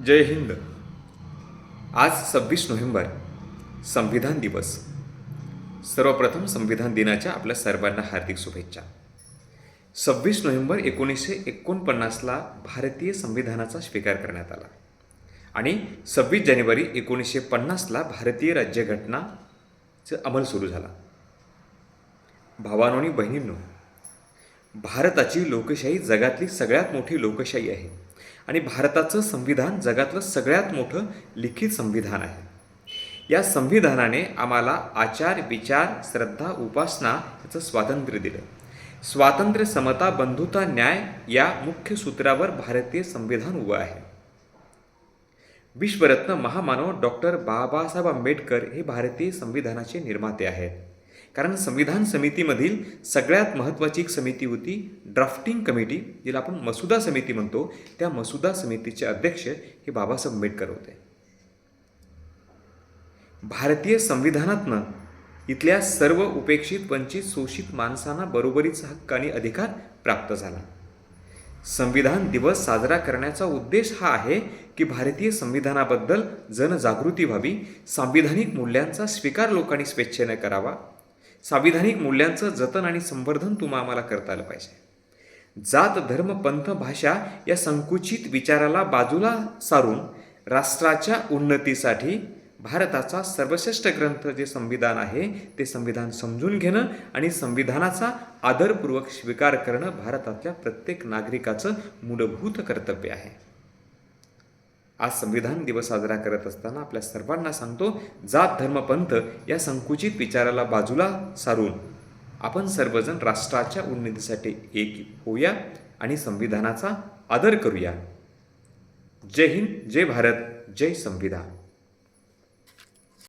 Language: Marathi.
जय हिंद. आज 26 नोव्हेंबर, संविधान दिवस. सर्वप्रथम संविधान दिनाच्या आपल्या सर्वांना हार्दिक शुभेच्छा. 26 नोव्हेंबर 1949ला भारतीय संविधानाचा स्वीकार करण्यात आला आणि 26 जानेवारी 1950ला भारतीय राज्यघटनाचा अंमल सुरू झाला. भावांनो आणि बहिणींनो, भारताची लोकशाही जगातली सगळ्यात मोठी लोकशाही आहे आणि भारताचं संविधान जगातलं सगळ्यात मोठं लिखित संविधान आहे. या संविधानाने आम्हाला आचार, विचार, श्रद्धा, उपासना याचं स्वातंत्र्य दिलं. स्वातंत्र्य, समता, बंधुता, न्याय या मुख्य सूत्रावर भारतीय संविधान उभं आहे. विश्वरत्न महामानव डॉक्टर बाबासाहेब आंबेडकर हे भारतीय संविधानाचे निर्माते आहेत. कारण संविधान समितीमधील सगळ्यात महत्त्वाची एक समिती होती ड्राफ्टिंग कमिटी, जिला आपण मसुदा समिती म्हणतो. त्या मसुदा समितीचे अध्यक्ष हे बाबासाहेब आंबेडकर होते. भारतीय संविधानातनं इथल्या सर्व उपेक्षित, वंचित, शोषित माणसांना बरोबरीचा हक्क आणि अधिकार प्राप्त झाला. संविधान दिवस साजरा करण्याचा उद्देश हा आहे की भारतीय संविधानाबद्दल जनजागृती व्हावी, सांविधानिक मूल्यांचा स्वीकार लोकांनी स्वेच्छेने करावा, सांविधानिक मूल्यांचं जतन आणि संवर्धन आम्हाला करता आलं पाहिजे. जात, धर्म, पंथ, भाषा या संकुचित विचाराला बाजूला सारून राष्ट्राच्या उन्नतीसाठी भारताचा सर्वश्रेष्ठ ग्रंथ जे संविधान आहे ते संविधान समजून घेणं आणि संविधानाचा आदरपूर्वक स्वीकार करणं भारतातल्या प्रत्येक नागरिकाचं मूलभूत कर्तव्य आहे. आज संविधान दिवस साजरा करत असताना आपल्या सर्वांना सांगतो, जात, धर्म, पंथ या संकुचित विचाराला बाजूला सारून आपण सर्वजण राष्ट्राच्या उन्नतीसाठी एक होऊया आणि संविधानाचा आदर करूया. जय हिंद, जय भारत, जय संविधान.